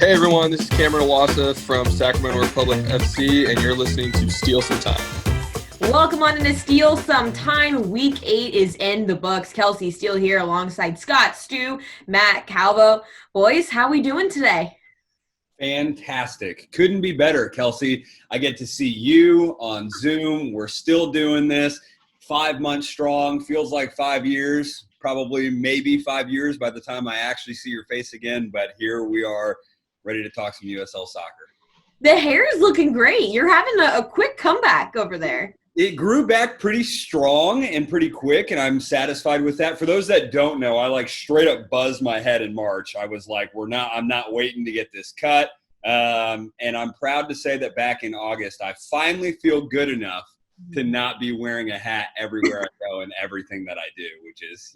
Hey everyone, this is Cameron Iwasa from Sacramento Republic FC, and you're listening to Steele Some Time. Welcome on into Steele Some Time. Week 8 is in the books. Kelsey Steele here alongside Scott, Stu, Matt, Calvo. Boys, how we doing today? Fantastic. Couldn't be better, Kelsey. I get to see you on Zoom. We're still doing this. 5 months strong. Feels like 5 years. Probably maybe 5 years by the time I actually see your face again. But here we are, ready to talk some USL soccer. The hair is looking great. You're having a quick comeback over there. It grew back pretty strong and pretty quick, and I'm satisfied with that. For those that don't know, I straight up buzzed my head in March. I was like, I'm not waiting to get this cut. And I'm proud to say that back in August, I finally feel good enough to not be wearing a hat everywhere I go and everything that I do, which is,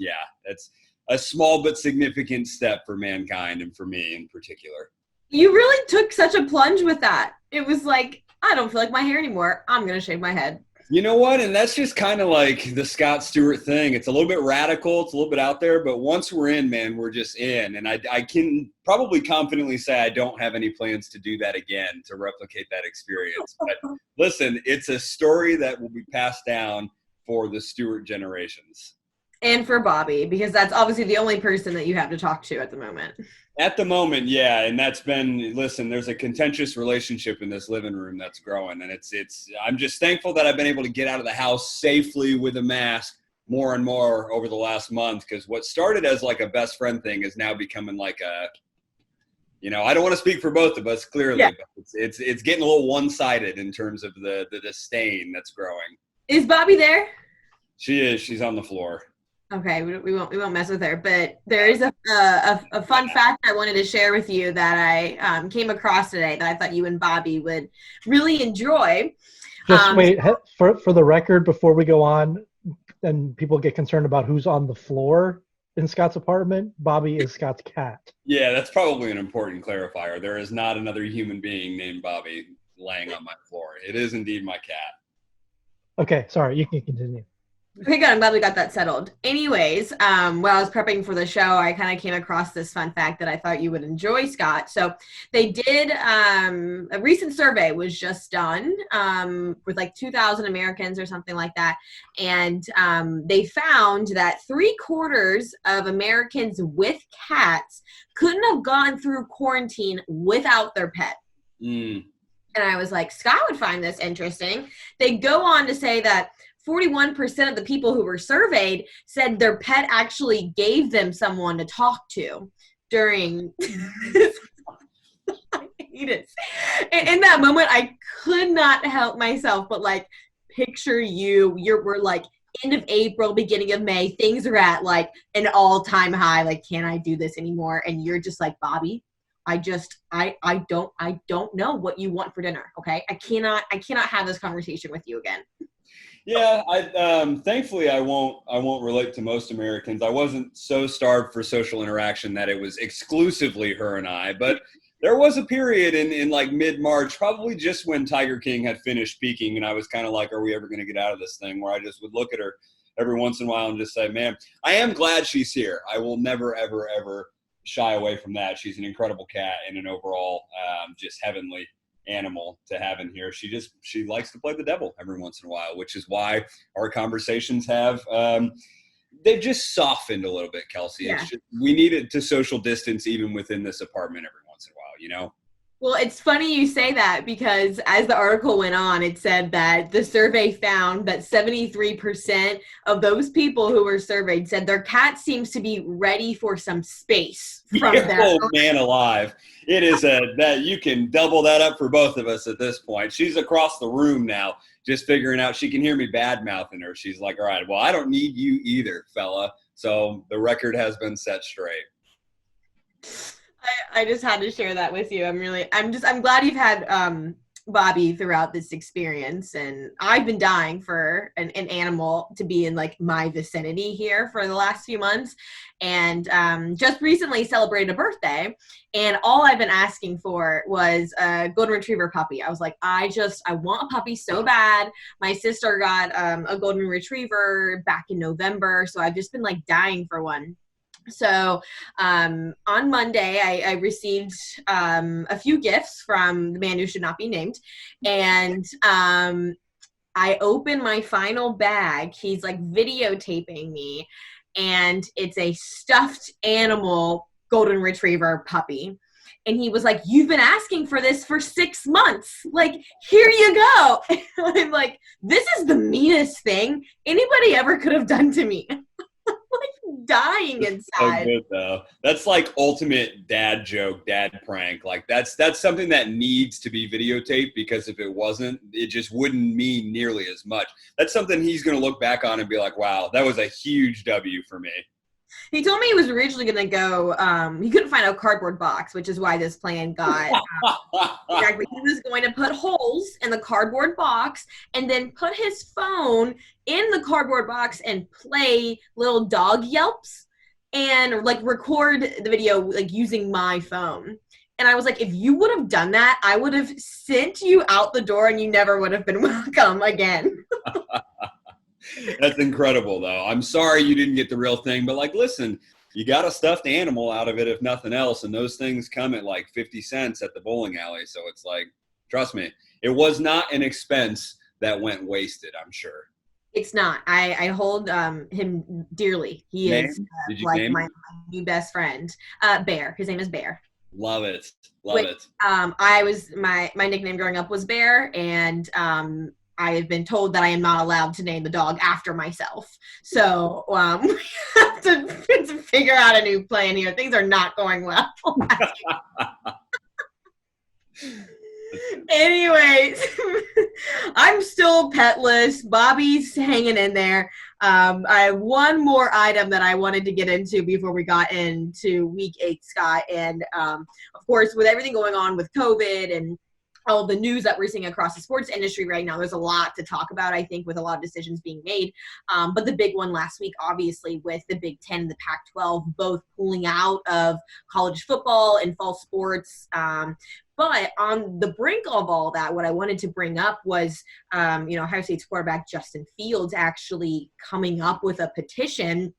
that's a small but significant step for mankind and for me in particular. You really took such a plunge with that. It was like, I don't feel like my hair anymore. I'm going to shave my head. You know what? And that's just kind of like the Scott Stewart thing. It's a little bit radical. It's a little bit out there. But once we're in, man, we're just in. And I can probably confidently say I don't have any plans to do that again, to replicate that experience. But listen, it's a story that will be passed down for the Stewart generations. And for Bobby, because that's obviously the only person that you have to talk to at the moment. At the moment, yeah, and that's been, listen, there's a contentious relationship in this living room that's growing, and it's. I'm just thankful that I've been able to get out of the house safely with a mask more and more over the last month, because what started as like a best friend thing is now becoming like a, I don't want to speak for both of us, clearly, yeah. But it's getting a little one-sided in terms of the disdain that's growing. Is Bobby there? She is. She's on the floor. Okay, we won't mess with her, but there is a fun fact I wanted to share with you that I came across today that I thought you and Bobby would really enjoy. Just wait, for the record, before we go on, and people get concerned about who's on the floor in Scott's apartment, Bobby is Scott's cat. Yeah, that's probably an important clarifier. There is not another human being named Bobby laying on my floor. It is indeed my cat. Okay, sorry, you can continue. Okay, good. I'm glad we got that settled. Anyways, while I was prepping for the show, I kind of came across this fun fact that I thought you would enjoy, Scott. So they did a recent survey was just done with like 2,000 Americans or something like that. And they found that 3/4 of Americans with cats couldn't have gone through quarantine without their pet. And I was like, Scott would find this interesting. They go on to say that 41% of the people who were surveyed said their pet actually gave them someone to talk to during this. I hate it. In that moment, I could not help myself but picture we're like end of April, beginning of May. Things are at like an all-time high. Like, can I do this anymore? And you're just like, Bobby, I don't know what you want for dinner. Okay. I cannot have this conversation with you again. Yeah, thankfully I won't relate to most Americans. I wasn't so starved for social interaction that it was exclusively her and I, but there was a period in like mid-March, probably just when Tiger King had finished peaking, and I was kind of like, are we ever going to get out of this thing, where I just would look at her every once in a while and just say, man, I am glad she's here. I will never, ever, ever shy away from that. She's an incredible cat and an overall just heavenly animal to have in here. She likes to play the devil every once in a while, which is why our conversations have they've just softened a little bit, Kelsey. Yeah. It's just, we needed to social distance even within this apartment every once in a while, Well, it's funny you say that, because as the article went on, it said that the survey found that 73% of those people who were surveyed said their cat seems to be ready for some space from them. Oh, man alive. It is that you can double that up for both of us at this point. She's across the room now, just figuring out, she can hear me bad mouthing her. She's like, all right, well, I don't need you either, fella. So the record has been set straight. I just had to share that with you. I'm glad you've had Bobby throughout this experience, and I've been dying for an animal to be in like my vicinity here for the last few months, and just recently celebrated a birthday, and all I've been asking for was a golden retriever puppy. I was like, I want a puppy so bad. My sister got a golden retriever back in November, so I've just been like dying for one. So on Monday, I received a few gifts from the man who should not be named. And I open my final bag. He's like videotaping me, and it's a stuffed animal golden retriever puppy. And he was like, "You've been asking for this for 6 months. Like, here you go." I'm like, "This is the meanest thing anybody ever could have done to me." Like dying So inside. good though. That's like ultimate dad joke, dad prank. Like that's something that needs to be videotaped, because if it wasn't, it just wouldn't mean nearly as much. That's something he's going to look back on and be like, "Wow, that was a huge W for me." He told me he was originally going to go, he couldn't find a cardboard box, which is why this plan got, exactly. He was going to put holes in the cardboard box and then put his phone in the cardboard box and play little dog yelps and like record the video like using my phone. And I was like, if you would have done that, I would have sent you out the door and you never would have been welcome again. That's incredible, though. I'm sorry you didn't get the real thing, but like, listen, you got a stuffed animal out of it, if nothing else, and those things come at like 50 cents at the bowling alley. So it's like, trust me, it was not an expense that went wasted, I'm sure. It's not. I hold him dearly. He Name? is Did you like name my it? new best friend. Bear. His name is Bear. Love it. Love Which, it. I was my nickname growing up was Bear, and I have been told that I am not allowed to name the dog after myself. So we have to figure out a new plan here. Things are not going well. Anyways, I'm still petless. Bobby's hanging in there. I have one more item that I wanted to get into before we got into week 8, Scott. And of course, with everything going on with COVID and all the news that we're seeing across the sports industry right now, there's a lot to talk about, I think, with a lot of decisions being made. But the big one last week, obviously, with the Big Ten and the Pac-12 both pulling out of college football and fall sports. But on the brink of all that, what I wanted to bring up was, Ohio State's quarterback Justin Fields actually coming up with a petition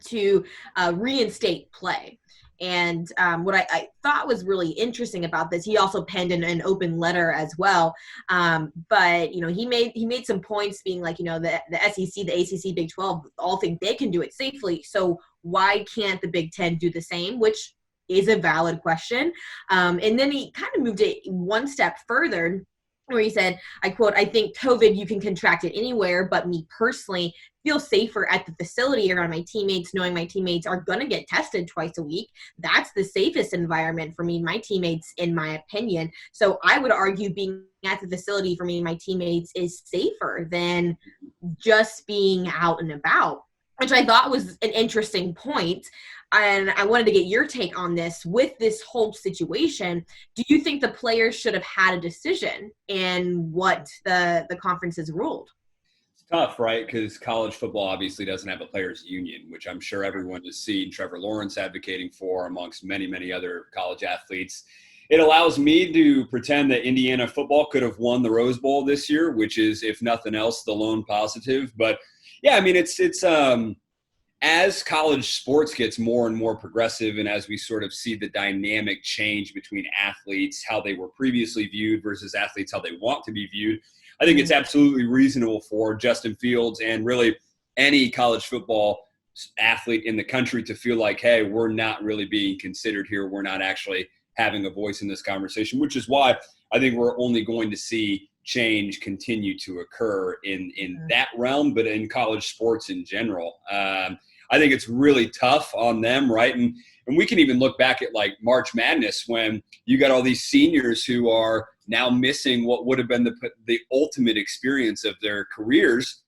to reinstate play. And what I thought was really interesting about this, he also penned an open letter as well. But he made some points, being like, the SEC, the ACC, Big 12 all think they can do it safely. So why can't the Big 10 do the same? Which is a valid question. And then he kind of moved it one step further, where he said, I quote, "I think COVID, you can contract it anywhere, but me personally feel safer at the facility around my teammates, knowing my teammates are going to get tested twice a week. That's the safest environment for me and my teammates, in my opinion. So I would argue being at the facility for me and my teammates is safer than just being out and about," which I thought was an interesting point. And I wanted to get your take on this. With this whole situation, do you think the players should have had a decision in what the conference has ruled? It's tough, right? Because college football obviously doesn't have a players' union, which I'm sure everyone has seen Trevor Lawrence advocating for, amongst many, many other college athletes. It allows me to pretend that Indiana football could have won the Rose Bowl this year, which is, if nothing else, the lone positive. But yeah, I mean, it's as college sports gets more and more progressive, and as we sort of see the dynamic change between athletes, how they were previously viewed versus athletes, how they want to be viewed, I think it's absolutely reasonable for Justin Fields and really any college football athlete in the country to feel like, hey, we're not really being considered here. We're not actually having a voice in this conversation, which is why I think we're only going to see change continue to occur in that realm, but in college sports in general. I think it's really tough on them, right? And we can even look back at like March Madness, when you got all these seniors who are now missing what would have been the ultimate experience of their careers,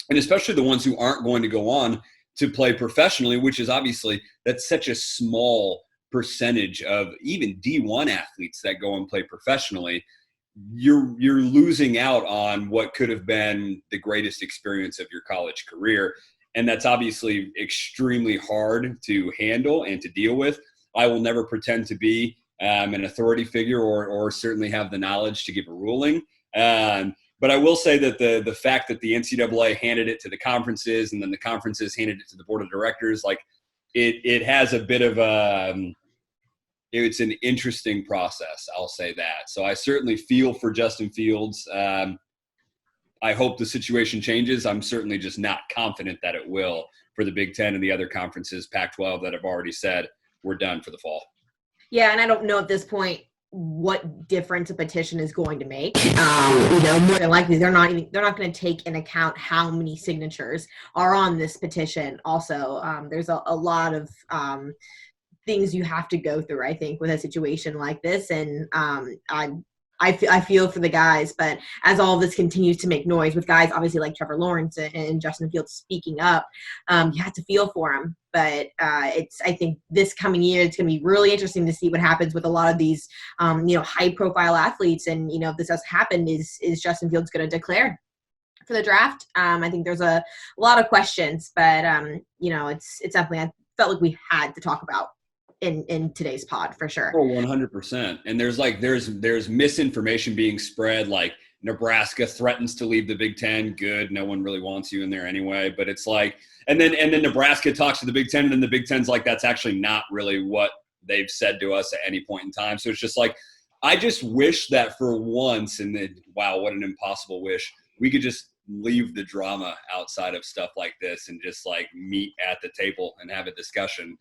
and especially the ones who aren't going to go on to play professionally, which is obviously, that's such a small percentage of even D1 athletes that go and play professionally. You're losing out on what could have been the greatest experience of your college career. And that's obviously extremely hard to handle and to deal with. I will never pretend to be an authority figure or certainly have the knowledge to give a ruling. But I will say that the fact that the NCAA handed it to the conferences and then the conferences handed it to the board of directors, like, it has a bit of it's an interesting process. I'll say that. So I certainly feel for Justin Fields. I hope the situation changes. I'm certainly just not confident that it will for the Big Ten and the other conferences, Pac-12, that have already said we're done for the fall. Yeah, and I don't know at this point what difference a petition is going to make. More than likely they're not going to take into account how many signatures are on this petition. Also, there's a lot of things you have to go through, I think, with a situation like this. And I feel for the guys, but as all of this continues to make noise with guys, obviously like Trevor Lawrence and Justin Fields speaking up, you have to feel for them. But I think this coming year, it's going to be really interesting to see what happens with a lot of these, high profile athletes. And, if this has happened, is Justin Fields going to declare for the draft? I think there's a lot of questions, but, it's something I felt like we had to talk about in today's pod for sure. Oh, 100%. And there's misinformation being spread, like Nebraska threatens to leave the Big Ten. Good. No one really wants you in there anyway. But it's like, and then Nebraska talks to the Big Ten, and then the Big Ten's like, that's actually not really what they've said to us at any point in time. So it's just like, I just wish that for once, and then, wow, what an impossible wish, we could just leave the drama outside of stuff like this and just like meet at the table and have a discussion.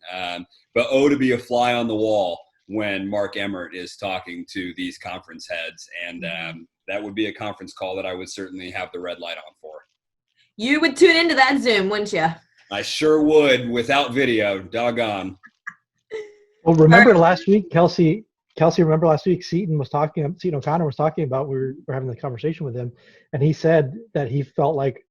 But to be a fly on the wall when Mark Emmert is talking to these conference heads. And that would be a conference call that I would certainly have the red light on for. You would tune into that Zoom, wouldn't you? I sure would, without video. Doggone. Well, remember last week, Kelsey, remember last week Seton O'Connor was talking about, we were having the conversation with him, and he said that he felt like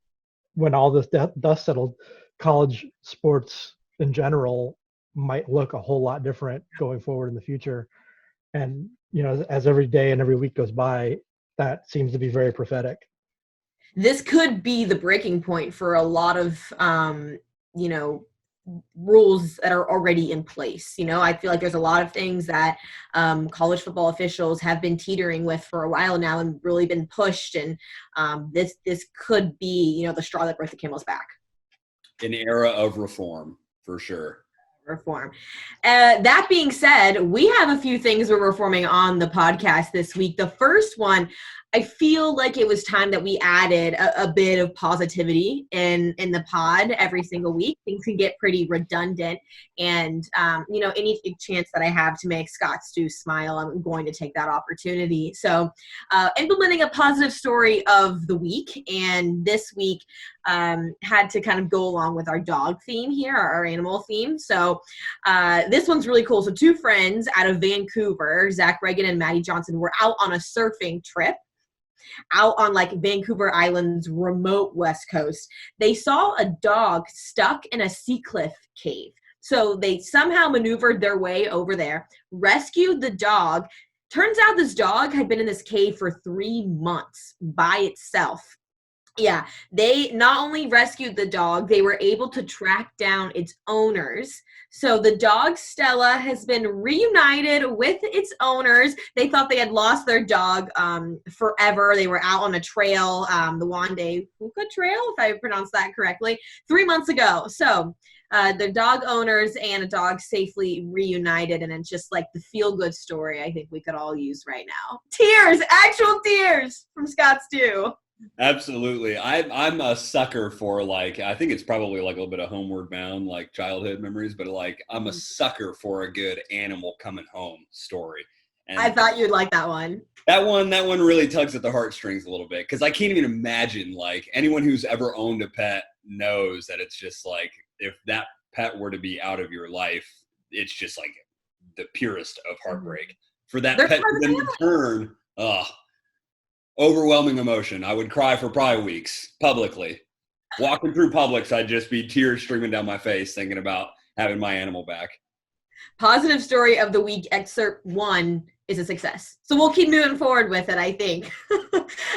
when all this dust settled, college sports in general might look a whole lot different going forward in the future. And, as every day and every week goes by, that seems to be very prophetic. This could be the breaking point for a lot of, rules that are already in place. I feel like there's a lot of things that college football officials have been teetering with for a while now and really been pushed. And this could be, the straw that broke the camel's back. An era of reform, for sure. Reform. That being said, we have a few things we're reforming on the podcast this week. The first one, I feel like it was time that we added a bit of positivity in the pod every single week. Things can get pretty redundant, and any chance that I have to make Scott Stew smile, I'm going to take that opportunity. So implementing a positive story of the week, and this week had to kind of go along with our dog theme here, our animal theme. So this one's really cool. So two friends out of Vancouver, Zach Reagan and Maddie Johnson, were out on a surfing trip out on like Vancouver Island's remote west coast. They saw a dog stuck in a sea cliff cave. So they somehow maneuvered their way over there, rescued the dog. Turns out this dog had been in this cave for 3 months by itself. Yeah, they not only rescued the dog, they were able to track down its owners. So the dog Stella has been reunited with its owners. They thought they had lost their dog forever. They were out on a trail, the Wande Fuka Trail, if I pronounced that correctly, 3 months ago. So the dog owners and a dog safely reunited, and it's just like the feel-good story I think we could all use right now. Tears, actual tears from Scott Stew. Absolutely. I'm a sucker for, like, I think it's probably like a little bit of homeward bound, like childhood memories, but like I'm a sucker for a good animal coming home story. And I thought you'd like that one. That one really tugs at the heartstrings a little bit, because I can't even imagine, like, anyone who's ever owned a pet knows that it's just like, if that pet were to be out of your life, it's just like the purest of heartbreak. For that pet to then return, overwhelming emotion. I would cry for probably weeks publicly. Walking through Publix, I'd just be tears streaming down my face thinking about having my animal back. Positive story of the week, excerpt 1. is a success. So we'll keep moving forward with it, I think.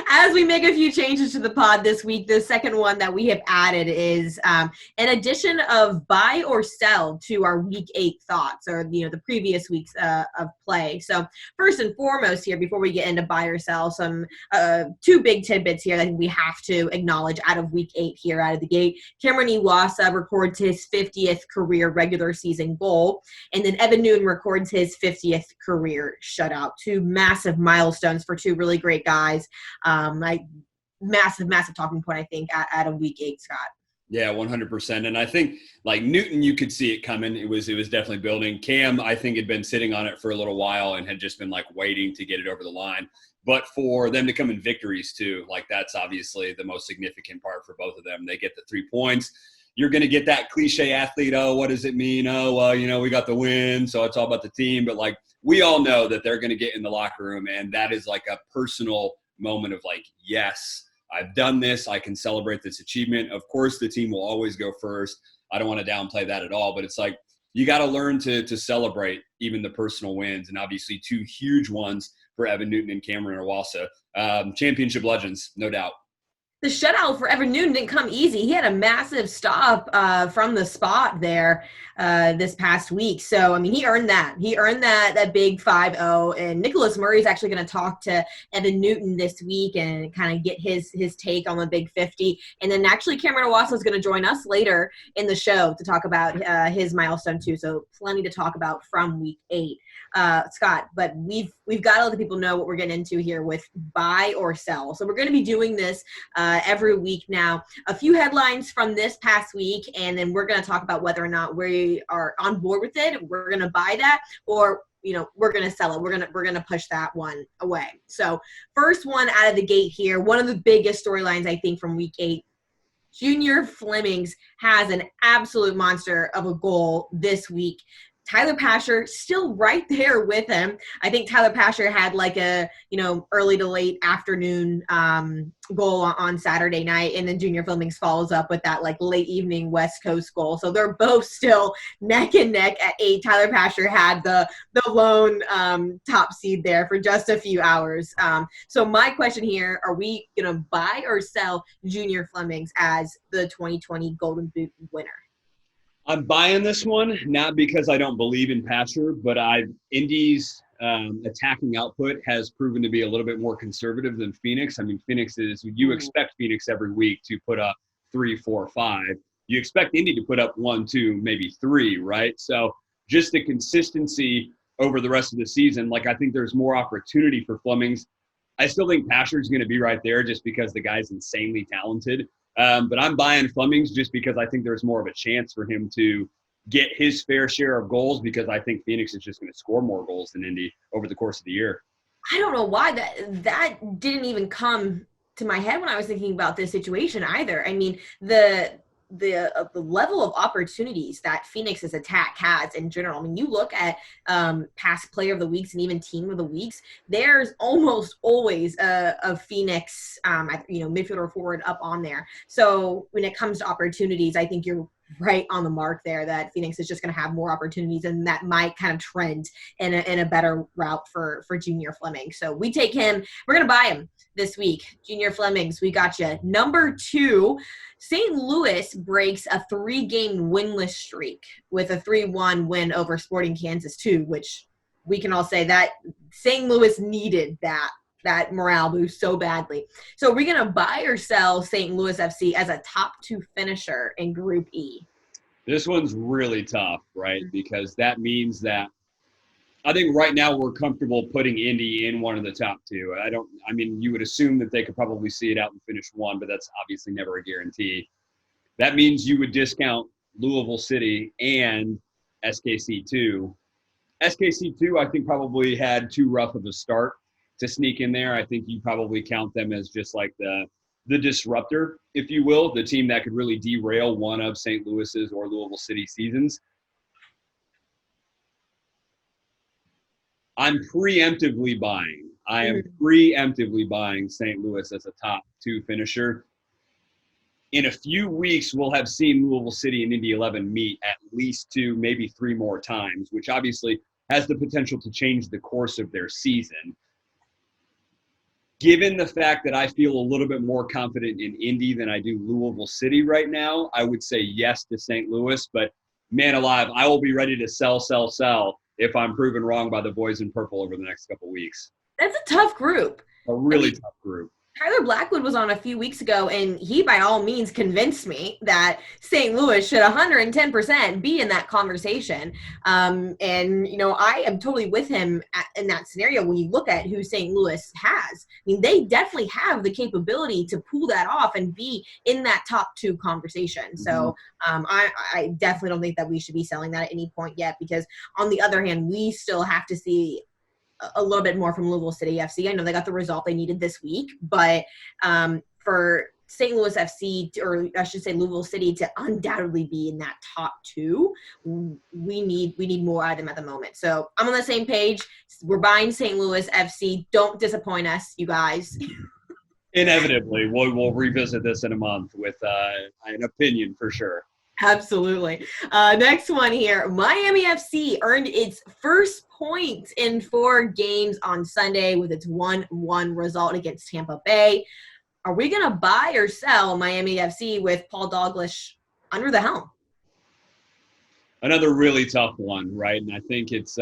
As we make a few changes to the pod this week, the second one that we have added is an addition of buy or sell to our week 8 thoughts, or the previous weeks of play. So first and foremost here, before we get into buy or sell, some two big tidbits here that I think we have to acknowledge out of week 8 here out of the gate. Cameron Iwasa records his 50th career regular season goal, and then Evan Newton records his 50th career shutout. Two massive milestones for two really great guys. Massive talking point, I think, out of week 8, Scott. Yeah, 100%. And I think like Newton, you could see it coming. It was definitely building. Cam, I think, had been sitting on it for a little while and had just been like waiting to get it over the line. But for them to come in victories too, like that's obviously the most significant part for both of them. They get the 3 points. You're going to get that cliche athlete, oh, what does it mean? Oh, well, we got the win, so it's all about the team. But like we all know that they're going to get in the locker room, and that is like a personal moment of like, yes, I've done this. I can celebrate this achievement. Of course, the team will always go first. I don't want to downplay that at all, but it's like you got to learn to celebrate even the personal wins, and obviously 2 huge ones for Evan Newton and Cameron Iwasa. Championship legends, no doubt. The shutout for Evan Newton didn't come easy. He had a massive stop from the spot there this past week. So, I mean, he earned that. He earned that big 5-0. And Nicholas Murray is actually going to talk to Evan Newton this week and kind of get his take on the Big 50. And then actually Cameron Iwasa is going to join us later in the show to talk about his milestone too. So plenty to talk about from week 8. Scott, but we've got to let the people know what we're getting into here with buy or sell. So we're going to be doing this every week now. A few headlines from this past week, and then we're going to talk about whether or not we are on board with it. We're going to buy that, or we're going to sell it. We're going to push that one away. So first one out of the gate here, one of the biggest storylines I think from week 8. Junior Flemings has an absolute monster of a goal this week. Tyler Pasher still right there with him. I think Tyler Pasher had like a, early to late afternoon goal on Saturday night. And then Junior Flemings follows up with that like late evening West Coast goal. So they're both still neck and neck at 8. Tyler Pasher had the lone top seed there for just a few hours. So my question here, are we going to buy or sell Junior Flemings as the 2020 Golden Boot winner? I'm buying this one, not because I don't believe in Pasher, but Indy's attacking output has proven to be a little bit more conservative than Phoenix. I mean, you expect Phoenix every week to put up 3, 4, 5. You expect Indy to put up 1, 2, maybe 3, right? So just the consistency over the rest of the season, like I think there's more opportunity for Flemings. I still think Pasher's going to be right there just because the guy's insanely talented. But I'm buying Flemings just because I think there's more of a chance for him to get his fair share of goals, because I think Phoenix is just going to score more goals than Indy over the course of the year. I don't know why that didn't even come to my head when I was thinking about this situation either. I mean, the level of opportunities that Phoenix's attack has in general. I mean, you look at past player of the weeks and even team of the weeks, there's almost always a Phoenix, midfielder or forward up on there. So when it comes to opportunities, I think you're right on the mark there that Phoenix is just going to have more opportunities, and that might kind of trend in a better route for Junior Fleming. So we take him. We're going to buy him this week. Junior Flemings, we got you. Number 2, St. Louis breaks a 3-game winless streak with a 3-1 win over Sporting Kansas 2, which we can all say that St. Louis needed that morale boost so badly. So are we going to buy or sell St. Louis FC as a top 2 finisher in Group E? This one's really tough, right? Because that means that I think right now we're comfortable putting Indy in one of the top 2. You would assume that they could probably see it out and finish 1, but that's obviously never a guarantee. That means you would discount Louisville City and SKC2. SKC2, I think, probably had too rough of a start to sneak in there. I think you probably count them as just like the disruptor, if you will, the team that could really derail one of St. Louis's or Louisville City seasons. I'm preemptively buying. I am preemptively buying St. Louis as a top 2 finisher. In a few weeks, we'll have seen Louisville City and Indy 11 meet at least 2, maybe 3 more times, which obviously has the potential to change the course of their season. Given the fact that I feel a little bit more confident in Indy than I do Louisville City right now, I would say yes to St. Louis. But man alive, I will be ready to sell if I'm proven wrong by the boys in purple over the next couple weeks. That's a tough group. A really tough group. Tyler Blackwood was on a few weeks ago, and he by all means convinced me that St. Louis should 110% be in that conversation. And, I am totally with him in that scenario when you look at who St. Louis has. I mean, they definitely have the capability to pull that off and be in that top 2 conversation. So I definitely don't think that we should be selling that at any point yet, because on the other hand, we still have to see a little bit more from Louisville City FC. I know they got the result they needed this week, but for St. Louis FC, or I should say Louisville City, to undoubtedly be in that top 2, we need more out of them at the moment. So I'm on the same page. We're buying St. Louis FC. Don't disappoint us, you guys. Inevitably, we'll revisit this in a month with an opinion for sure. Absolutely. Next one here. Miami FC earned its first point in 4 games on Sunday with its 1-1 result against Tampa Bay. Are we going to buy or sell Miami FC with Paul Dalglish under the helm? Another really tough one, right? And I think it's,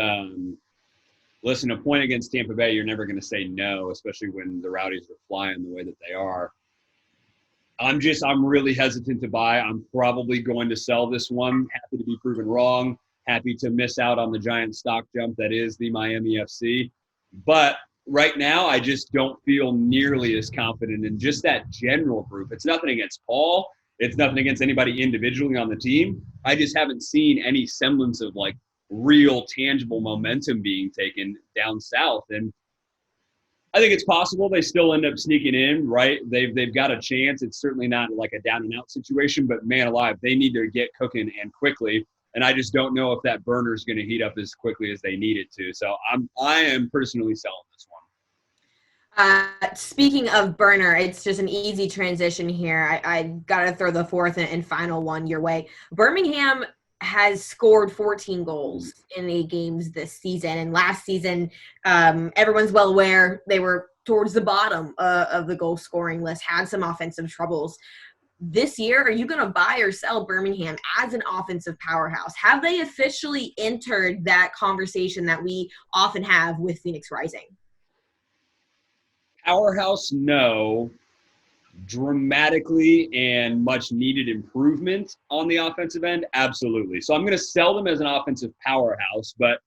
listen, a point against Tampa Bay, you're never going to say no, especially when the Rowdies are flying the way that they are. I'm really hesitant to buy. I'm probably going to sell this one. Happy to be proven wrong. Happy to miss out on the giant stock jump that is the Miami FC. But right now, I just don't feel nearly as confident in just that general group. It's nothing against Paul. It's nothing against anybody individually on the team. I just haven't seen any semblance of like real tangible momentum being taken down south. And I think it's possible they still end up sneaking in, right? They've got a chance. It's certainly not like a down and out situation, but man alive, they need to get cooking and quickly. And I just don't know if that burner is going to heat up as quickly as they need it to. So I am personally selling this one. Speaking of burner, it's just an easy transition here. I got to throw the fourth and final one your way. Birmingham has scored 14 goals in 8 games this season. And last season, everyone's well aware they were towards the bottom of the goal scoring list, had some offensive troubles. This year, are you going to buy or sell Birmingham as an offensive powerhouse? Have they officially entered that conversation that we often have with Phoenix Rising? Powerhouse, no. Dramatically and much needed improvement on the offensive end, absolutely. So I'm going to sell them as an offensive powerhouse, but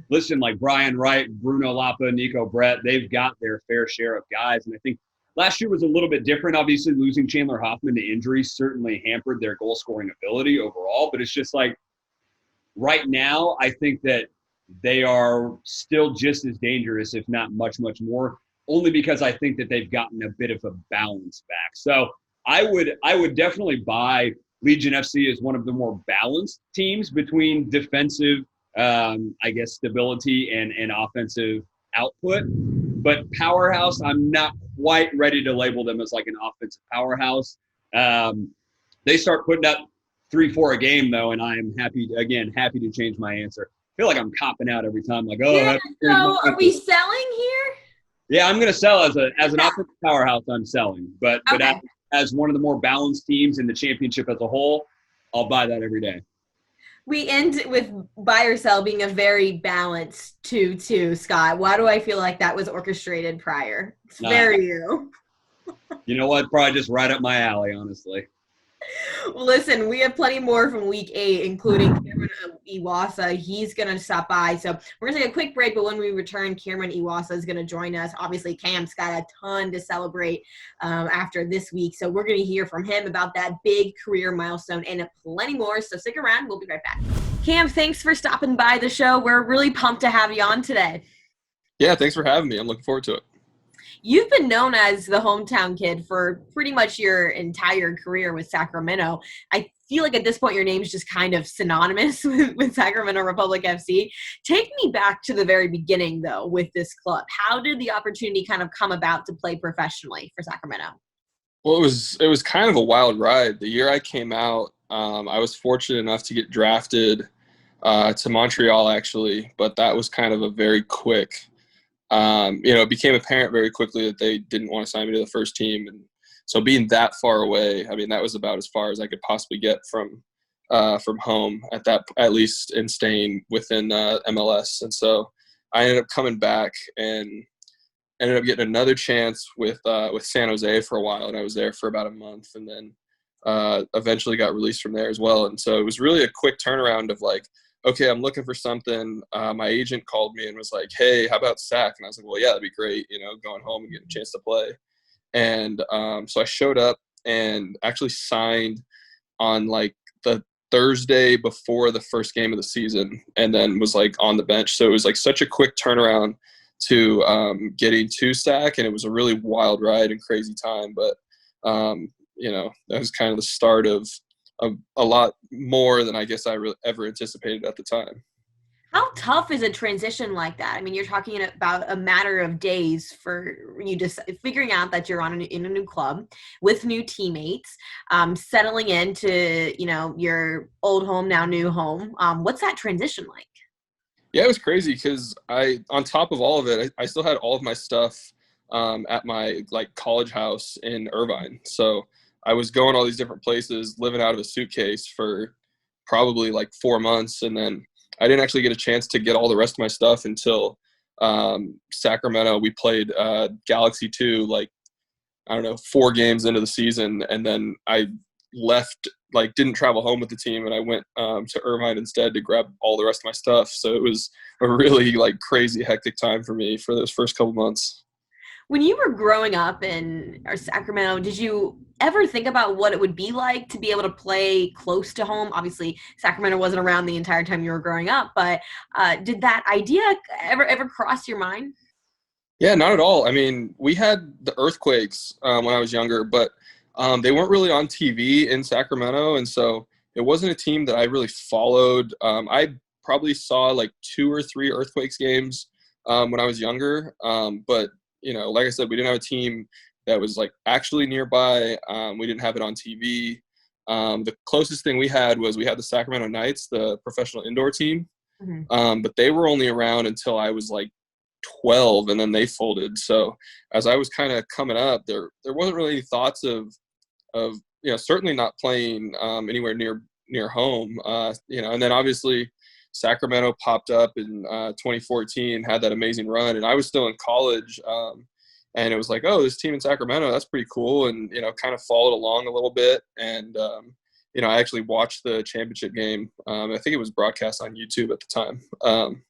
listen, like Brian Wright, Bruno Lapa, Nico Brett, they've got their fair share of guys. And I think last year was a little bit different. Obviously, losing Chandler Hoffman to injury certainly hampered their goal scoring ability overall, but it's just like right now, I think that they are still just as dangerous, if not much, much more, only because I think that they've gotten a bit of a balance back. So I would definitely buy Legion FC as one of the more balanced teams between defensive, stability and offensive output. But powerhouse, I'm not quite ready to label them as like an offensive powerhouse. They start putting up 3-4 a game, though, and I am happy to change my answer. I feel like I'm copping out every time, like, so are we selling here? Yeah, I'm going to sell as an offensive powerhouse. I'm selling, but as one of the more balanced teams in the championship as a whole, I'll buy that every day. We end with buy or sell being a very balanced 2-2, Scott. Why do I feel like that was orchestrated prior? It's very you. You know what? Probably just right up my alley, honestly. Listen, we have plenty more from week 8, including Cameron Iwasa. He's going to stop by. So we're going to take a quick break, but when we return, Cameron Iwasa is going to join us. Obviously, Cam's got a ton to celebrate after this week. So we're going to hear from him about that big career milestone and plenty more. So stick around. We'll be right back. Cam, thanks for stopping by the show. We're really pumped to have you on today. Yeah, thanks for having me. I'm looking forward to it. You've been known as the hometown kid for pretty much your entire career with Sacramento. I feel like at this point your name's just kind of synonymous with Sacramento Republic FC. Take me back to the very beginning, though, with this club. How did the opportunity kind of come about to play professionally for Sacramento? Well, it was kind of a wild ride. The year I came out, I was fortunate enough to get drafted to Montreal actually, but that was kind of a very quick. It became apparent very quickly that they didn't want to sign me to the first team, and so being that far away, I mean, that was about as far as I could possibly get from home at least, and staying within MLS. And so I ended up coming back and ended up getting another chance with San Jose for a while, and I was there for about a month, and then eventually got released from there as well. And so it was really a quick turnaround of like, okay, I'm looking for something. My agent called me and was like, hey, how about Sac? And I was like, well, yeah, that'd be great, going home and getting a chance to play. And so I showed up and actually signed on like the Thursday before the first game of the season, and then was like on the bench. So it was like such a quick turnaround to getting to Sac, and it was a really wild ride and crazy time. But that was kind of the start of a lot more than I guess I ever anticipated at the time. How tough is a transition like that? I mean, you're talking about a matter of days for you just figuring out that you're in a new club with new teammates, settling into, your old home, now new home. What's that transition like? Yeah, it was crazy because on top of all of it, I still had all of my stuff at my like college house in Irvine. So I was going all these different places, living out of a suitcase for probably like 4 months, and then I didn't actually get a chance to get all the rest of my stuff until Sacramento. We played Galaxy 2, like, I don't know, 4 games into the season. And then I left, like, didn't travel home with the team. And I went to Irvine instead to grab all the rest of my stuff. So it was a really like crazy, hectic time for me for those first couple months. When you were growing up in Sacramento, did you ever think about what it would be like to be able to play close to home? Obviously, Sacramento wasn't around the entire time you were growing up, but did that idea ever cross your mind? Yeah, not at all. I mean, we had the earthquakes when I was younger, but they weren't really on TV in Sacramento. And so it wasn't a team that I really followed. I probably saw like 2 or 3 earthquakes games when I was younger. But, like I said, we didn't have a team that was like actually nearby. We didn't have it on TV. The closest thing we had the Sacramento Knights, the professional indoor team. Mm-hmm. But they were only around until I was like 12, and then they folded. So as I was kind of coming up, there wasn't really any thoughts of certainly not playing anywhere near home. And then obviously Sacramento popped up in 2014, had that amazing run, and I was still in college. And it was like, oh, this team in Sacramento, that's pretty cool. And, kind of followed along a little bit. And, I actually watched the championship game. I think it was broadcast on YouTube at the time.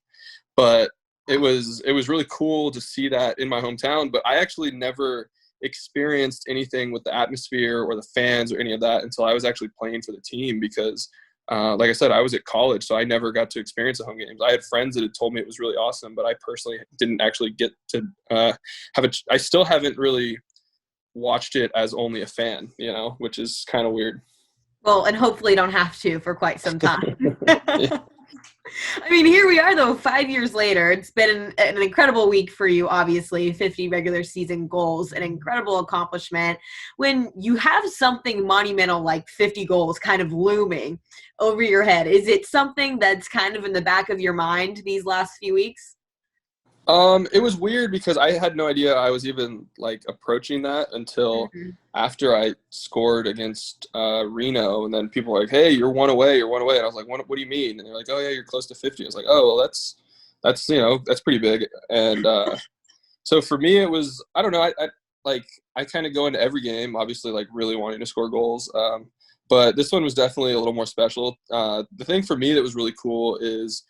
But it was really cool to see that in my hometown. But I actually never experienced anything with the atmosphere or the fans or any of that until I was actually playing for the team, because like I said, I was at college, so I never got to experience the home games. I had friends that had told me it was really awesome, but I personally didn't actually get to I still haven't really watched it as only a fan, which is kind of weird. Well, and hopefully don't have to for quite some time. I mean, here we are, though, 5 years later. It's been an incredible week for you, obviously. 50 regular season goals, an incredible accomplishment. When you have something monumental like 50 goals kind of looming over your head, is it something that's kind of in the back of your mind these last few weeks? It was weird because I had no idea I was even like approaching that until Mm-hmm. after I scored against Reno, and then people were like, "Hey, you're one away. And I was like, "What do you mean?" And they're like, "Oh yeah, you're close to 50." I was like, "Oh well, that's that's pretty big." And so for me, it was, I don't know, I kind of go into every game obviously like really wanting to score goals, but this one was definitely a little more special. The thing for me that was really cool is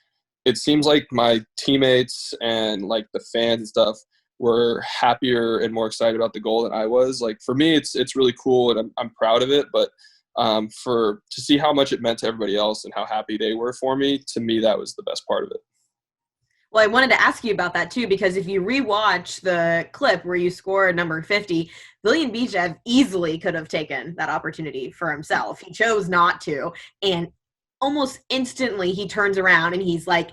it seems like my teammates and like the fans and stuff were happier and more excited about the goal than I was. Like for me, it's really cool, and I'm proud of it. But to see how much it meant to everybody else and how happy they were for me, to me, that was the best part of it. Well, I wanted to ask you about that too, because if you rewatch the clip where you scored number 50, Villian Bijev easily could have taken that opportunity for himself. He chose not to. And almost instantly he turns around and he's like,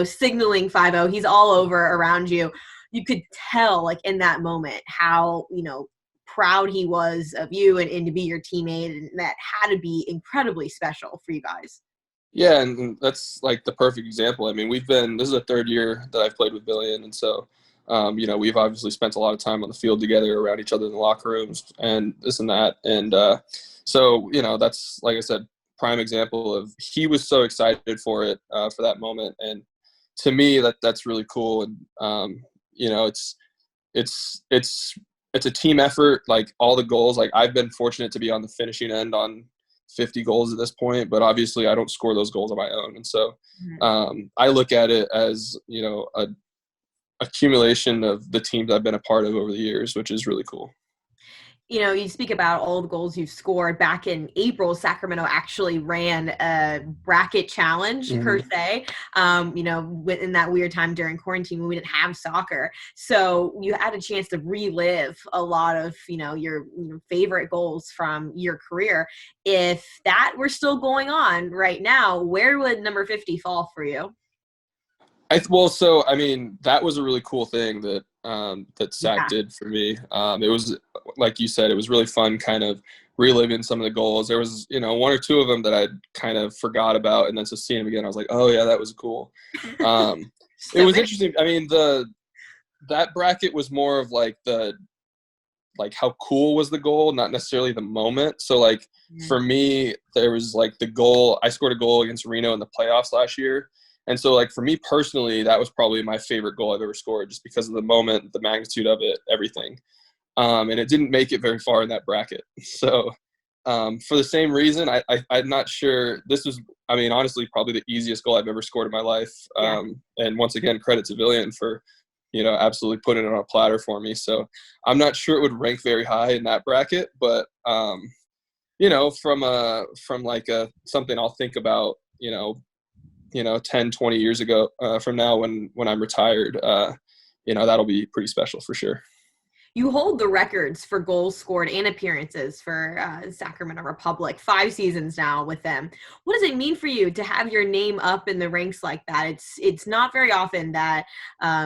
signaling 5-0. He's all over around you. You could tell, like, in that moment how, proud he was of you and to be your teammate. And that had to be incredibly special for you guys. Yeah, and that's like the perfect example. I mean, this is the third year that I've played with Billion, and so, we've obviously spent a lot of time on the field together, around each other in the locker rooms, and this and that, and so that's, like I said, prime example of he was so excited for it, for that moment, and to me that's really cool, and it's it's it's a team effort. Like all the goals, like I've been fortunate to be on the finishing end on 50 goals at this point, but obviously I don't score those goals on my own. And so I look at it as, a accumulation of the teams I've been a part of over the years, which is really cool. You speak about all the goals you've scored. Back in April, Sacramento actually ran a bracket challenge per se, in that weird time during quarantine when we didn't have soccer. So you had a chance to relive a lot of, your favorite goals from your career. If that were still going on right now, where would number 50 fall for you? That was a really cool thing that Sac did for me. It was, like you said, it was really fun kind of reliving some of the goals. There was, one or two of them that I kind of forgot about, and then to seeing them again, I was like, oh yeah, that was cool. It was interesting. I mean, that bracket was more of like how cool was the goal, not necessarily the moment. So like for me, there was like the goal. I scored a goal against Reno in the playoffs last year. And so, like, for me personally, that was probably my favorite goal I've ever scored, just because of the moment, the magnitude of it, everything. And it didn't make it very far in that bracket. So for the same reason, I'm not sure. This was, honestly, probably the easiest goal I've ever scored in my life. And once again, credit to Villian for, absolutely putting it on a platter for me. So I'm not sure it would rank very high in that bracket, but, from like something I'll think about, 10, 20 years ago from now when I'm retired, that'll be pretty special for sure. You hold the records for goals scored and appearances for Sacramento Republic, 5 seasons now with them. What does it mean for you to have your name up in the ranks like that? It's not very often that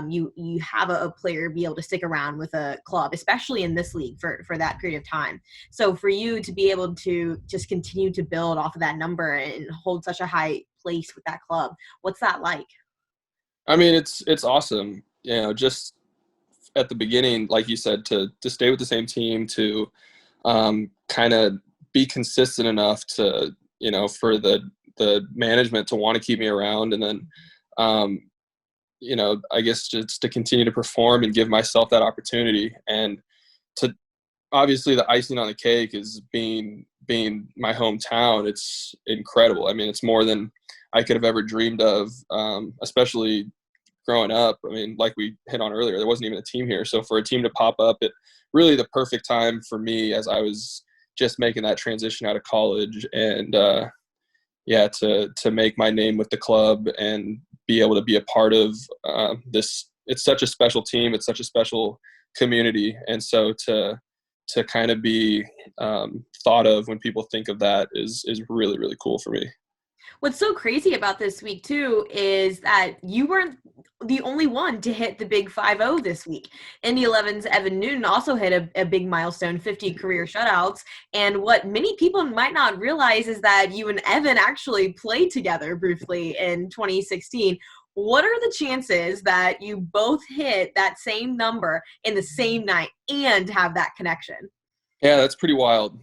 you have a player be able to stick around with a club, especially in this league for that period of time. So for you to be able to just continue to build off of that number and hold such a high place with that club, what's that like? It's awesome. Just at the beginning, like you said, to stay with the same team, to kind of be consistent enough to, for the management to want to keep me around. And then, I guess just to continue to perform and give myself that opportunity. And to obviously the icing on the cake is being my hometown. It's incredible. It's more than I could have ever dreamed of, especially growing up. Like we hit on earlier, there wasn't even a team here. So for a team to pop up at really the perfect time for me, as I was just making that transition out of college, and to make my name with the club and be able to be a part of this. It's such a special team. It's such a special community. And so to kind of be thought of when people think of that is really, really cool for me. What's so crazy about this week, too, is that you weren't the only one to hit the big 5-0 this week. Indy 11's Evan Newton also hit a big milestone, 50 career shutouts. And what many people might not realize is that you and Evan actually played together briefly in 2016. What are the chances that you both hit that same number in the same night and have that connection? Yeah, that's pretty wild.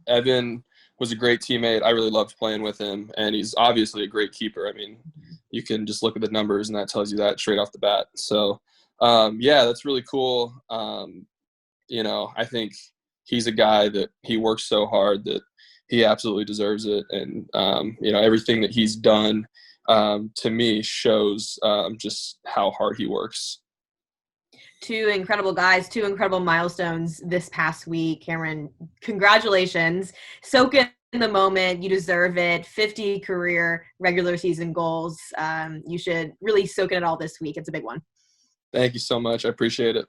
Evan was a great teammate. I really loved playing with him, and he's obviously a great keeper. You can just look at the numbers, and that tells you that straight off the bat. So, that's really cool. I think he's a guy that he works so hard that he absolutely deserves it. And, everything that he's done to me shows just how hard he works. 2 incredible guys, 2 incredible milestones this past week. Cameron, congratulations. Soak in the moment. You deserve it. 50 career regular season goals. You should really soak in it all this week. It's a big one. Thank you so much. I appreciate it.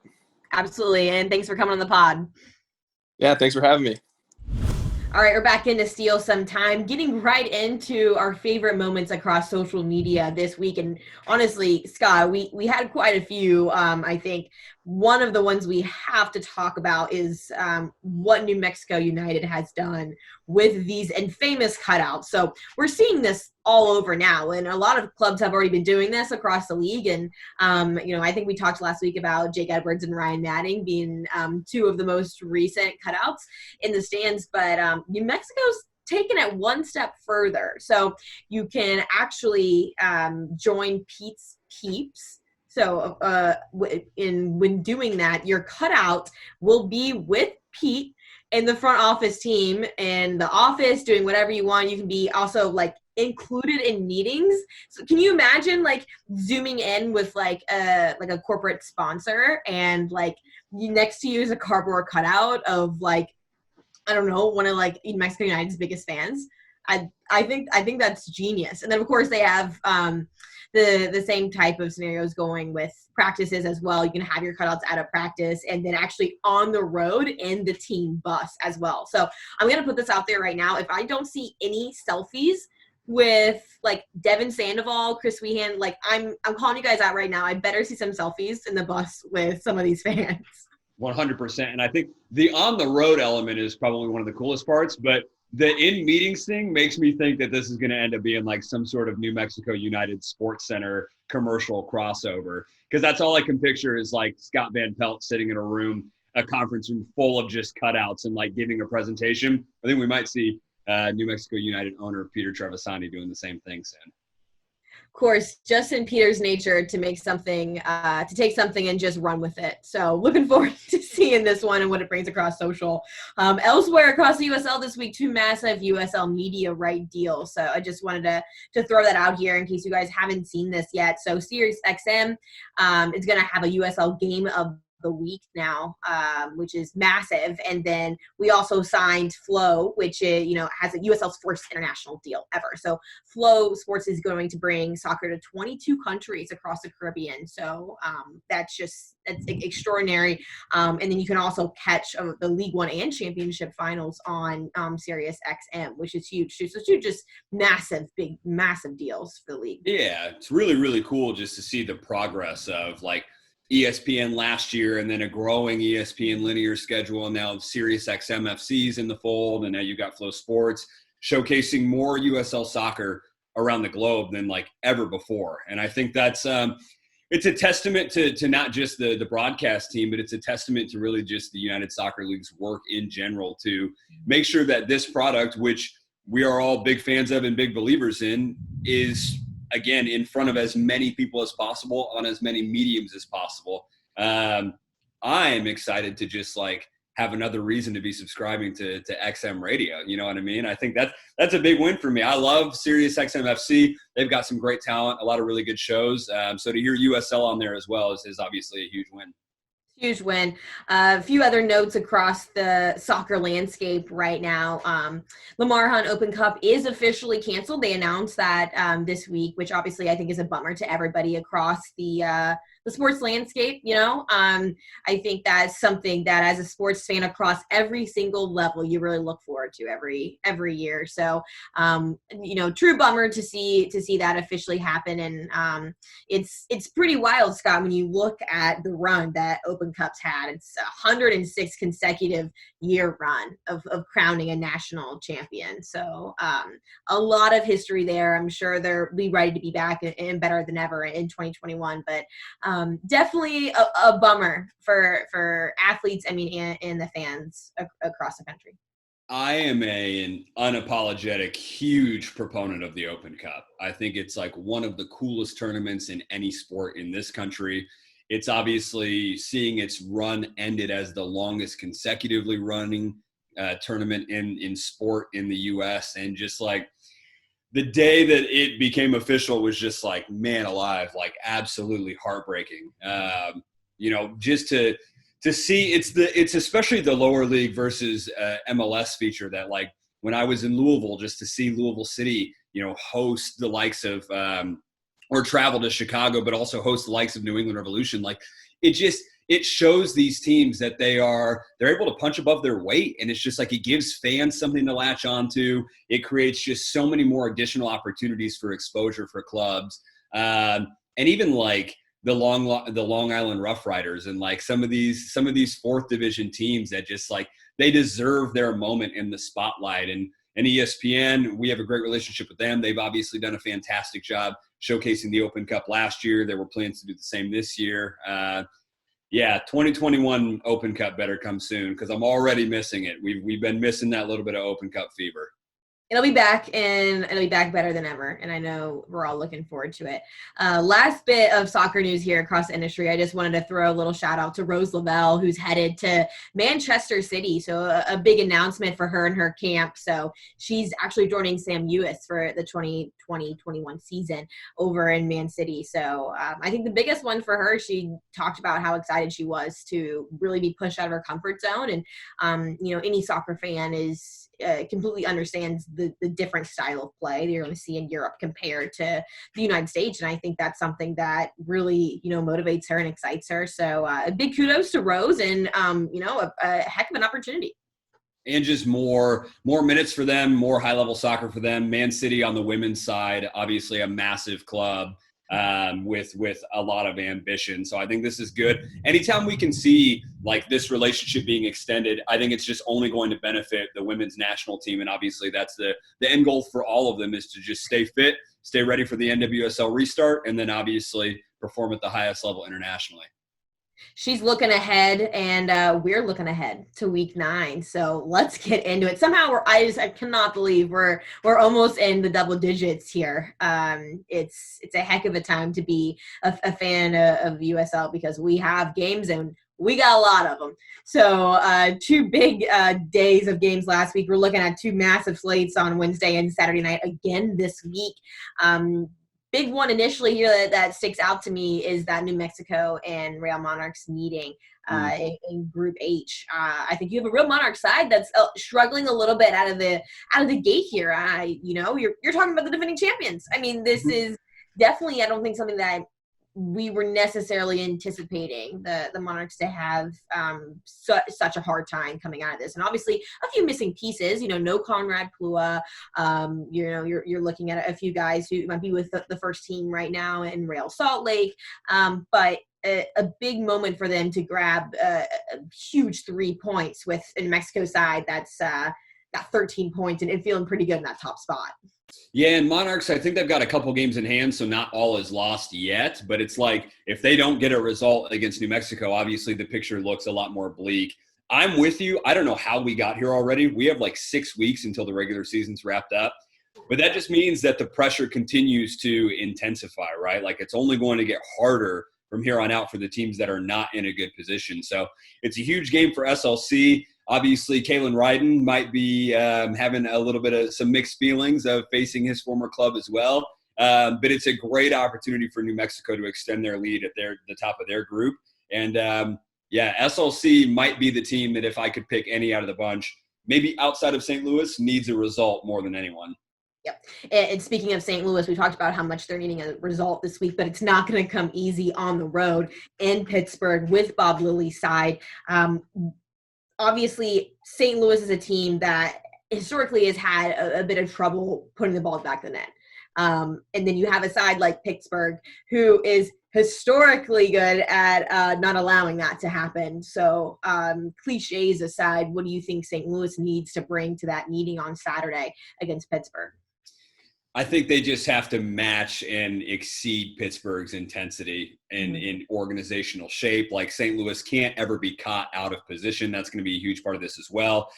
Absolutely. And thanks for coming on the pod. Yeah, thanks for having me. All right, we're back into Steele some time, getting right into our favorite moments across social media this week. And honestly, Scott, we had quite a few. I think one of the ones we have to talk about is what New Mexico United has done with these infamous cutouts. So we're seeing this all over now. And a lot of clubs have already been doing this across the league. And, I think we talked last week about Jake Edwards and Ryan Manning being two of the most recent cutouts in the stands. But New Mexico's taken it one step further. So you can actually join Pete's Peeps. So when doing that, your cutout will be with Pete in the front office team in the office doing whatever you want. You can be also like included in meetings. So can you imagine like zooming in with like a corporate sponsor and like next to you is a cardboard cutout of like, I don't know, one of like Mexico United's biggest fans? I think that's genius. And then of course they have the same type of scenarios going with practices as well. You can have your cutouts at a practice and then actually on the road in the team bus as well. So I'm going to put this out there right now. If I don't see any selfies with like Devin Sandoval, Chris Wehan, like I'm calling you guys out right now. I better see some selfies in the bus with some of these fans. 100%. And I think the on the road element is probably one of the coolest parts, but the in meetings thing makes me think that this is going to end up being like some sort of New Mexico United Sports Center commercial crossover. Because that's all I can picture is like Scott Van Pelt sitting in a conference room full of just cutouts and like giving a presentation. I think we might see New Mexico United owner Peter Trevisani doing the same thing soon. Of course, just in Peter's nature to make something, to take something and just run with it. So looking forward to seeing this one and what it brings across social. Elsewhere across the USL this week, 2 massive USL media right deals. So I just wanted to throw that out here in case you guys haven't seen this yet. So Sirius XM is going to have a USL game of the week now, which is massive. And then we also signed Flow, which is, has a USL's first international deal ever. So Flow Sports is going to bring soccer to 22 countries across the Caribbean. So that's extraordinary. And then you can also catch the League One and Championship finals on Sirius XM, which is huge too. So two just massive deals for the league. Yeah, it's really, really cool just to see the progress of like ESPN last year and then a growing ESPN linear schedule, and now Sirius XM FC's in the fold, and now you got Flow Sports showcasing more USL soccer around the globe than like ever before. And I think that's it's a testament to not just the broadcast team, but it's a testament to really just the United Soccer League's work in general to make sure that this product, which we are all big fans of and big believers in, is again in front of as many people as possible on as many mediums as possible. I am excited to just like have another reason to be subscribing to XM radio. You know what I mean? I think that's a big win for me. I love Sirius XM FC. They've got some great talent, a lot of really good shows. So to hear USL on there as well is obviously a huge win. Huge win. A few other notes across the soccer landscape right now. Lamar Hunt Open Cup is officially canceled. They announced that this week, which obviously I think is a bummer to everybody across the sports landscape. I think that's something that as a sports fan across every single level, you really look forward to every year. So, true bummer to see that officially happen. And it's pretty wild, Scott, when you look at the run that Open Cup's had. It's 106 consecutive year run of crowning a national champion. So a lot of history there. I'm sure they'll be ready to be back and better than ever in 2021. But definitely a bummer for athletes, and the fans across the country. I am an unapologetic, huge proponent of the Open Cup. I think it's like one of the coolest tournaments in any sport in this country. It's obviously seeing its run ended as the longest consecutively running tournament in sport in the U.S. And just like the day that it became official was just like, man alive, like absolutely heartbreaking. Just to see it's especially the lower league versus MLS feature that like when I was in Louisville, just to see Louisville City, host the likes of or travel to Chicago, but also host the likes of New England Revolution. Like it shows these teams that they're able to punch above their weight. And it's just like, it gives fans something to latch onto. It creates just so many more additional opportunities for exposure for clubs. And even like the Long Island Rough Riders and like some of these fourth division teams that just like, they deserve their moment in the spotlight. And, and ESPN. We have a great relationship with them. They've obviously done a fantastic job showcasing the Open Cup last year. There were plans to do the same this year. 2021 Open Cup better come soon because I'm already missing it. We've been missing that little bit of Open Cup fever. It'll be back, and it'll be back better than ever. And I know we're all looking forward to it. Last bit of soccer news here across the industry. I just wanted to throw a little shout out to Rose Lavelle, who's headed to Manchester City. So a big announcement for her and her camp. So she's actually joining Sam Ewis for the 2020-21 season over in Man City. So I think the biggest one for her, she talked about how excited she was to really be pushed out of her comfort zone. And, any soccer fan is completely understands the different style of play that you're going to see in Europe compared to the United States. And I think that's something that really, motivates her and excites her. So a big kudos to Rose and, a heck of an opportunity. And just more minutes for them, more high-level soccer for them. Man City on the women's side, obviously a massive club with a lot of ambition. So I think this is good. Anytime we can see like this relationship being extended, I think it's just only going to benefit the women's national team. And obviously that's the end goal for all of them is to just stay fit, stay ready for the NWSL restart, and then obviously perform at the highest level internationally. She's looking ahead, and we're looking ahead to week 9. So let's get into it. Somehow I cannot believe we're almost in the double digits here. It's a heck of a time to be a fan of USL because we have games and we got a lot of them. So 2 big days of games last week. We're looking at 2 massive slates on Wednesday and Saturday night again this week. Big one initially here that sticks out to me is that New Mexico and Real Monarchs meeting in Group H. I think you have a Real Monarch side that's struggling a little bit out of the gate here. You're talking about the defending champions. I mean, this is definitely, I don't think something that we were necessarily anticipating the Monarchs to have such a hard time coming out of this. And obviously a few missing pieces, no Conrad Plua. You're looking at a few guys who might be with the first team right now in Real Salt Lake. But a big moment for them to grab a huge 3 points with a New Mexico side that's got 13 points and feeling pretty good in that top spot. Yeah, and Monarchs, I think they've got a couple games in hand, so not all is lost yet. But it's like if they don't get a result against New Mexico, obviously the picture looks a lot more bleak. I'm with you. I don't know how we got here already. We have like 6 weeks until the regular season's wrapped up. But that just means that the pressure continues to intensify, right? Like it's only going to get harder from here on out for the teams that are not in a good position. So it's a huge game for SLC. Obviously, Kalen Ryden might be having a little bit of some mixed feelings of facing his former club as well. But it's a great opportunity for New Mexico to extend their lead at the top of their group. And, SLC might be the team that if I could pick any out of the bunch, maybe outside of St. Louis, needs a result more than anyone. Yep. And speaking of St. Louis, we talked about how much they're needing a result this week, but it's not going to come easy on the road in Pittsburgh with Bob Lilly's side. Obviously, St. Louis is a team that historically has had a bit of trouble putting the ball back in the net. And then you have a side like Pittsburgh who is historically good at not allowing that to happen. So cliches aside, what do you think St. Louis needs to bring to that meeting on Saturday against Pittsburgh? I think they just have to match and exceed Pittsburgh's intensity in organizational shape. Like St. Louis can't ever be caught out of position. That's going to be a huge part of this as well.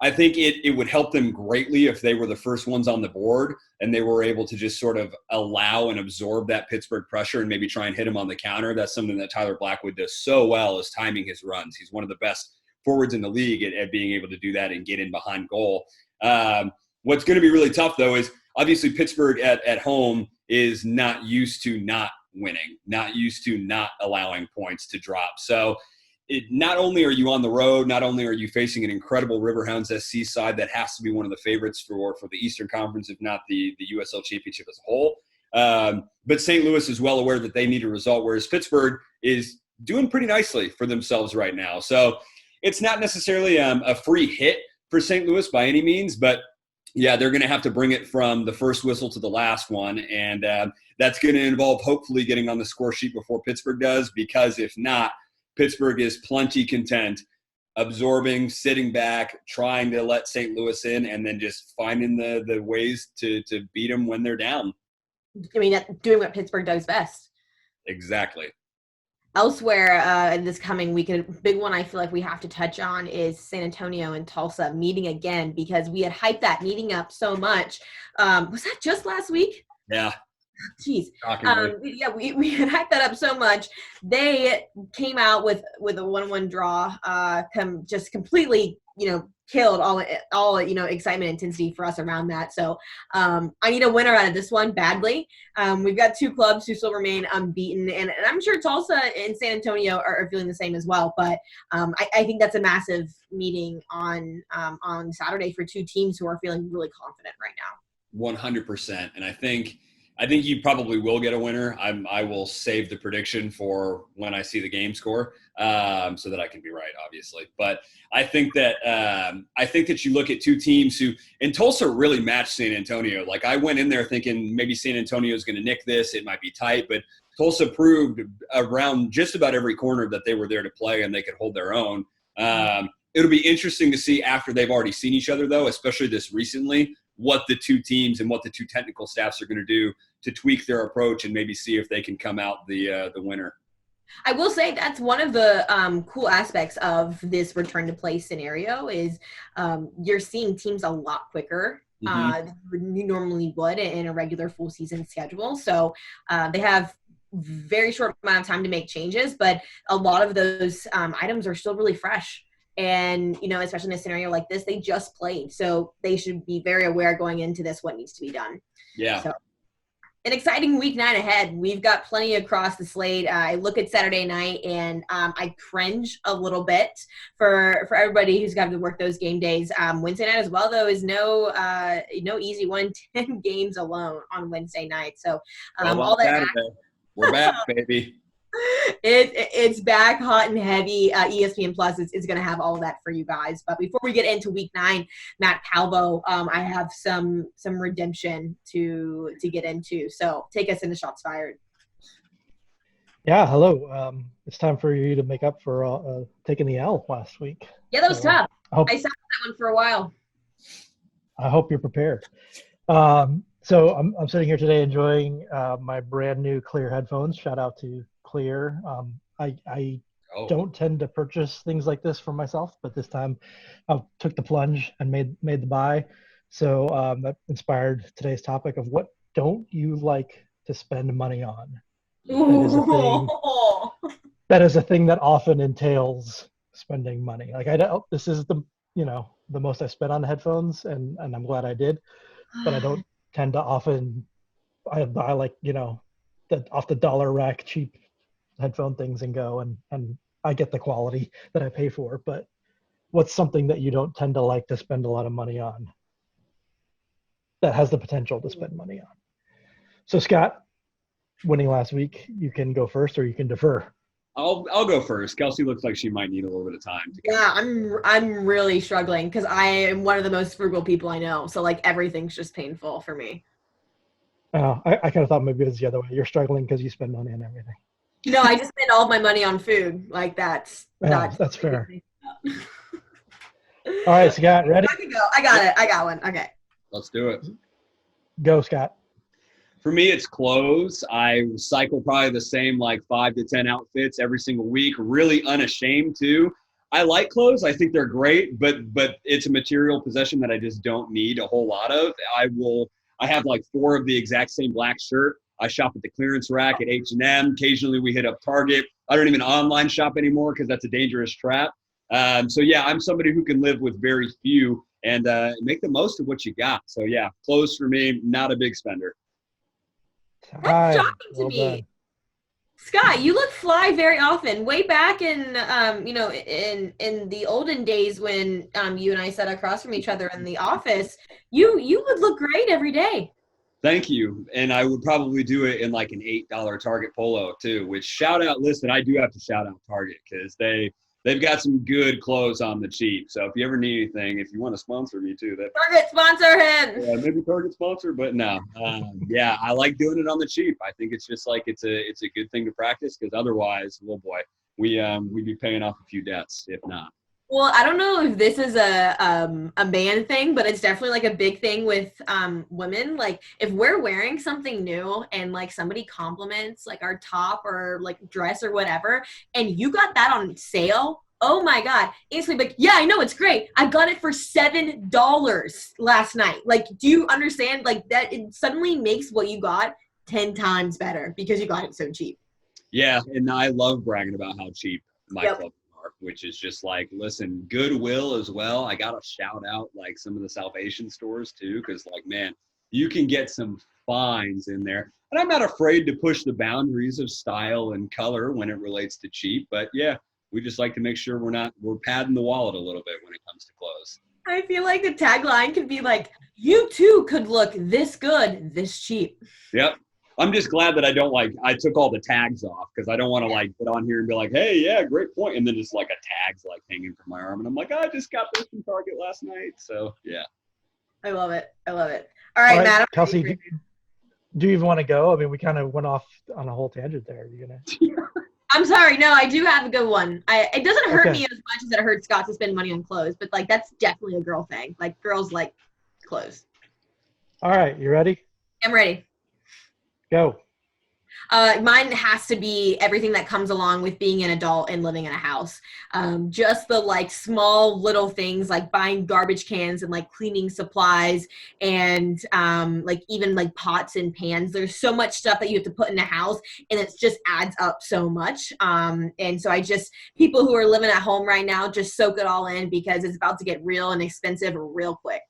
I think it would help them greatly if they were the first ones on the board and they were able to just sort of allow and absorb that Pittsburgh pressure and maybe try and hit them on the counter. That's something that Tyler Blackwood does so well, is timing his runs. He's one of the best forwards in the league at being able to do that and get in behind goal. What's going to be really tough, though, is obviously Pittsburgh at home is not used to not winning, not used to not allowing points to drop. So not only are you on the road, not only are you facing an incredible Riverhounds SC side that has to be one of the favorites for the Eastern Conference, if not the USL Championship as a whole, but St. Louis is well aware that they need a result, whereas Pittsburgh is doing pretty nicely for themselves right now. So it's not necessarily a free hit for St. Louis by any means, but yeah, they're going to have to bring it from the first whistle to the last one, and that's going to involve hopefully getting on the score sheet before Pittsburgh does, because if not, Pittsburgh is plenty content absorbing, sitting back, trying to let St. Louis in, and then just finding the ways to beat them when they're down. I mean, doing what Pittsburgh does best. Exactly. Elsewhere in this coming week, a big one I feel like we have to touch on is San Antonio and Tulsa meeting again, because we had hyped that meeting up so much. Was that just last week? Yeah. Jeez. Yeah, we had hyped that up so much. They came out with a 1-1 draw, just completely, killed all excitement and intensity for us around that. So I need a winner out of this one badly. We've got two clubs who still remain unbeaten, and I'm sure Tulsa and San Antonio are feeling the same as well. But I think that's a massive meeting on Saturday for two teams who are feeling really confident right now. 100%. And I think you probably will get a winner. I will save the prediction for when I see the game score, so that I can be right, obviously. But I think that you look at two teams who, and Tulsa really matched San Antonio. Like, I went in there thinking maybe San Antonio is going to nick this. It might be tight, but Tulsa proved around just about every corner that they were there to play and they could hold their own. It'll be interesting to see after they've already seen each other, though, especially this recently, what the two teams and what the two technical staffs are going to do to tweak their approach and maybe see if they can come out the winner. I will say that's one of the cool aspects of this return to play scenario is you're seeing teams a lot quicker than you normally would in a regular full season schedule. So they have very short amount of time to make changes, but a lot of those items are still really fresh. And, especially in a scenario like this, they just played. So they should be very aware going into this what needs to be done. Yeah. So an exciting week 9 ahead. We've got plenty across the slate. I look at Saturday night and I cringe a little bit for everybody who's got to work those game days. Wednesday night as well, though, is no easy one. 10 games alone on Wednesday night. So all that. We're back, baby. It's back hot and heavy. ESPN Plus is going to have all of that for you guys. But before we get into week 9, Matt Calvo, I have some redemption to get into. So take us into Shots Fired. Yeah, hello. It's time for you to make up for taking the L last week. Yeah, that was tough. I sat on that one for a while. I hope you're prepared. So I'm sitting here today enjoying my brand new Clear headphones. Shout out to Clear. I don't tend to purchase things like this for myself, but this time I took the plunge and made the buy. So that inspired today's topic of what don't you like to spend money on? That is a thing that often entails spending money. Like, this is the most I spent on headphones, and I'm glad I did, but I don't tend to often. I buy off the dollar rack cheap headphone things and go, and I get the quality that I pay for. But what's something that you don't tend to like to spend a lot of money on that has the potential to spend money on? So Scott, winning last week, you can go first or you can defer. I'll go first. Kelsey looks like she might need a little bit of time. Yeah, I'm really struggling because I am one of the most frugal people I know. So everything's just painful for me. Oh, I kind of thought maybe it was the other way. You're struggling because you spend money on everything. No, I just spend all of my money on food. That's fair. All right, Scott, ready? I can go. I got it. I got one. Okay. Let's do it. Go, Scott. For me, it's clothes. I cycle probably the same 5 to 10 outfits every single week. Really unashamed too. I like clothes. I think they're great, but it's a material possession that I just don't need a whole lot of. I have 4 of the exact same black shirt. I shop at the clearance rack at H&M. Occasionally we hit up Target. I don't even online shop anymore because that's a dangerous trap. So yeah, I'm somebody who can live with very few and make the most of what you got. So yeah, clothes for me, not a big spender. That's shocking to me. Scott, you look fly very often. Way back in in the olden days when you and I sat across from each other in the office, you would look great every day. Thank you. And I would probably do it in an $8 Target polo too, which listen, I do have to shout out Target because they've got some good clothes on the cheap. So if you ever need anything, if you want to sponsor me too, Target sponsor him. Yeah, maybe Target sponsor, but no. Yeah, I like doing it on the cheap. I think it's just it's a good thing to practice because otherwise, oh boy, we'd be paying off a few debts if not. Well, I don't know if this is a man thing, but it's definitely like a big thing with women. Like if we're wearing something new and like somebody compliments like our top or like dress or whatever, and you got that on sale, oh my God, instantly like, yeah, I know it's great. I got it for $7 last night. Like, do you understand? Like that it suddenly makes what you got 10 times better because you got it so cheap. Yeah, and I love bragging about how cheap my Yep. clothes are, which is just like, listen, Goodwill as well. I got to shout out like some of the Salvation stores too, because like, man, you can get some finds in there. And I'm not afraid to push the boundaries of style and color when it relates to cheap. But yeah, we just like to make sure we're padding the wallet a little bit when it comes to clothes. I feel like the tagline could be like, you too could look this good, this cheap. Yep. I'm just glad that I took all the tags off because I don't want to like get on here and be like, hey, yeah, great point. And then just like a tag's like hanging from my arm. And I'm like, I just got this from Target last night. So yeah. I love it. I love it. All right, Matt. Kelsey, do you even want to go? I mean, we kind of went off on a whole tangent there. Are you gonna? I'm sorry. No, I do have a good one. It doesn't hurt Okay. me as much as it hurts Scott to spend money on clothes, but like that's definitely a girl thing. Like girls like clothes. All right, you ready? I'm ready. Go. Mine has to be everything that comes along with being an adult and living in a house. Just the like small little things like buying garbage cans and like cleaning supplies and like even like pots and pans. There's so much stuff that you have to put in a house and it just adds up so much. And so people who are living at home right now, just soak it all in because it's about to get real and expensive real quick.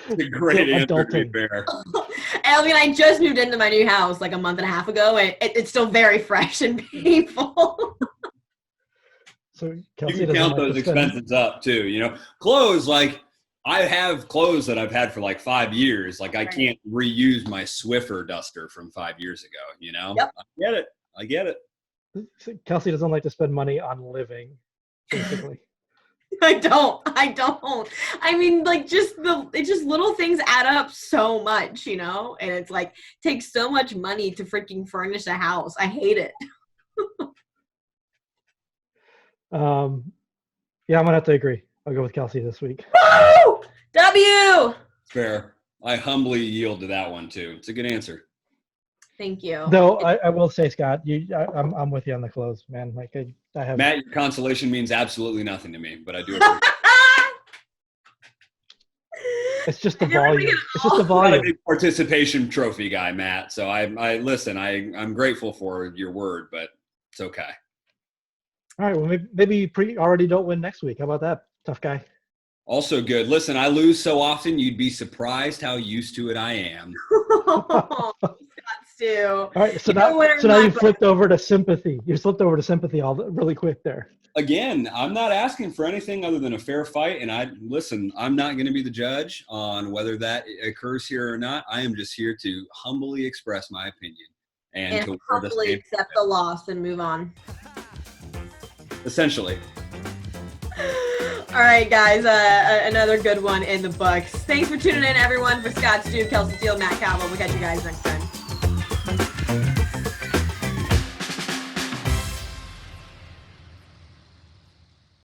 It's a great answer, to be fair. I mean, I just moved into my new house like a month and a half ago, and it's still very fresh and painful. So You Kelsey can doesn't count like those to spend- expenses up too, you know. Clothes, like I have clothes that I've had for like 5 years. Like I Right. can't reuse my Swiffer duster from 5 years ago, you know. Yep. I get it. Kelsey doesn't like to spend money on living, basically. I don't. I mean, like just little things add up so much, you know? And it's like takes so much money to freaking furnish a house. I hate it. Yeah, I'm gonna have to agree. I'll go with Kelsey this week. Woo! W! Fair. I humbly yield to that one too. It's a good answer. Thank you. Though I will say, Scott, I'm with you on the clothes, man. Like I have. Matt, your consolation means absolutely nothing to me, but I do appreciate it. It's just the I feel like we volume. get It's just the I'm not a volume. big participation trophy guy, Matt. So I listen. I'm grateful for your word, but it's okay. All right. Well, maybe already don't win next week. How about that, tough guy? Also good. Listen, I lose so often, you'd be surprised how used to it I am. Stu. All right. So You know what, now you Mark? flipped over to sympathy. You flipped over to sympathy really quick there. Again, I'm not asking for anything other than a fair fight. And I'm not going to be the judge on whether that occurs here or not. I am just here to humbly express my opinion and to wear the humbly same. accept the loss and move on. Essentially. All right, guys, another good one in the books. Thanks for tuning in, everyone. For Scott, Stu, Kelsey, Steele, Matt Cowell. We'll catch you guys next time.